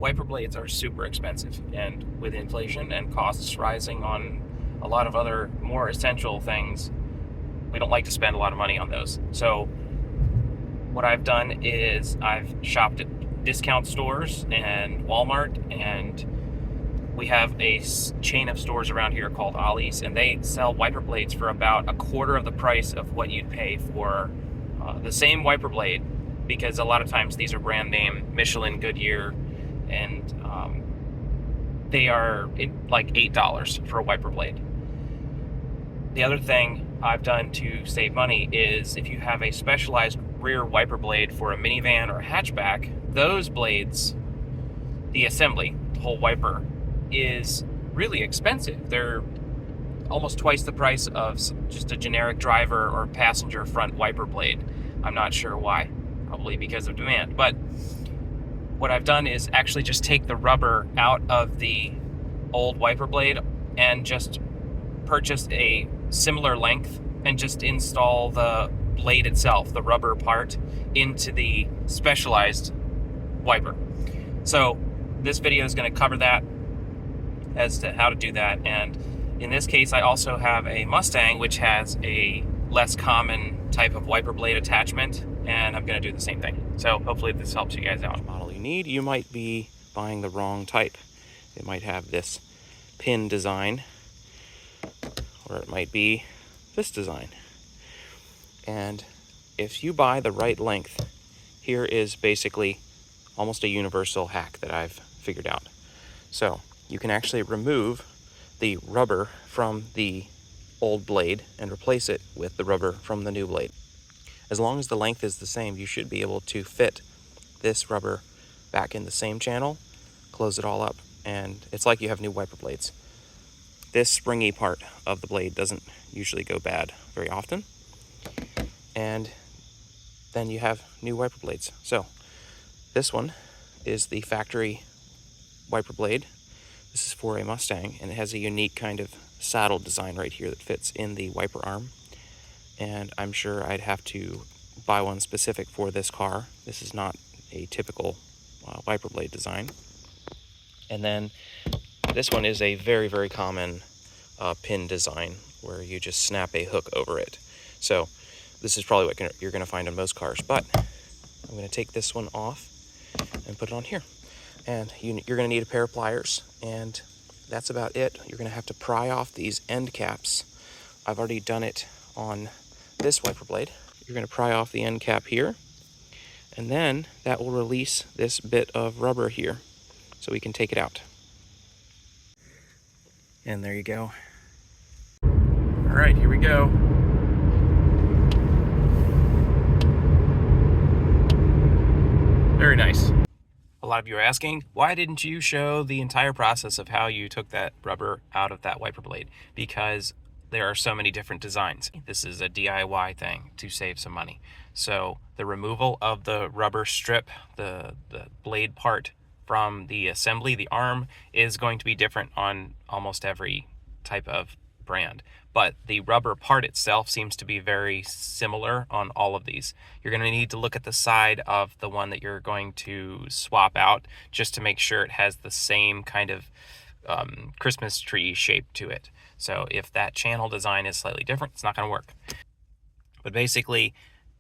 Wiper blades are super expensive, and with inflation and costs rising on a lot of other more essential things, we don't like to spend a lot of money on those. So what I've done is I've shopped at discount stores and Walmart, and we have a chain of stores around here called Ollie's, and they sell wiper blades for about a quarter of the price of what you'd pay for the same wiper blade, because a lot of times these are brand name Michelin, Goodyear, and they are like $8 for a wiper blade. The other thing I've done to save money is if you have a specialized rear wiper blade for a minivan or a hatchback, those blades, the assembly, the whole wiper, is really expensive. They're almost twice the price of just a generic driver or passenger front wiper blade. I'm not sure why, probably because of demand. But what I've done is actually just take the rubber out of the old wiper blade and just purchase a similar length and just install the blade itself, the rubber part, into the specialized wiper. So this video is going to cover that as to how to do that. And in this case, I also have a Mustang, which has a less common type of wiper blade attachment, and I'm going to do the same thing. So hopefully this helps you guys out. Model you need, you might be buying the wrong type. It might have this pin design, or it might be this design. And if you buy the right length, here is basically almost a universal hack that I've figured out. So you can actually remove the rubber from the old blade and replace it with the rubber from the new blade. As long as the length is the same, you should be able to fit this rubber back in the same channel, close it all up, and it's like you have new wiper blades. This springy part of the blade doesn't usually go bad very often, and then you have new wiper blades. So this one is the factory wiper blade. This is for a Mustang, and it has a unique kind of saddle design right here that fits in the wiper arm. And I'm sure I'd have to buy one specific for this car. This is not a typical wiper blade design. And then this one is a very, very common pin design where you just snap a hook over it. So this is probably what you're going to find on most cars. But I'm going to take this one off and put it on here. And you're going to need a pair of pliers, and that's about it. You're going to have to pry off these end caps. I've already done it on this wiper blade. You're going to pry off the end cap here, and then that will release this bit of rubber here so we can take it out. And there you go. All right, here we go. Very nice. A lot of you are asking, why didn't you show the entire process of how you took that rubber out of that wiper blade? Because there are so many different designs. This is a DIY thing to save some money. So the removal of the rubber strip, the blade part from the assembly, the arm, is going to be different on almost every type of brand. But the rubber part itself seems to be very similar on all of these. You're going to need to look at the side of the one that you're going to swap out just to make sure it has the same kind of Christmas tree shape to it. So if that channel design is slightly different, it's not going to work. But basically,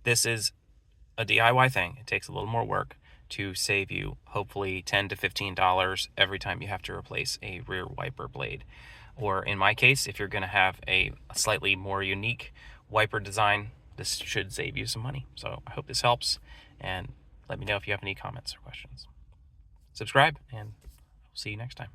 this is a DIY thing. It takes a little more work to save you hopefully $10 to $15 every time you have to replace a rear wiper blade. Or in my case, if you're going to have a slightly more unique wiper design, this should save you some money. So I hope this helps, and let me know if you have any comments or questions. Subscribe, and I'll see you next time.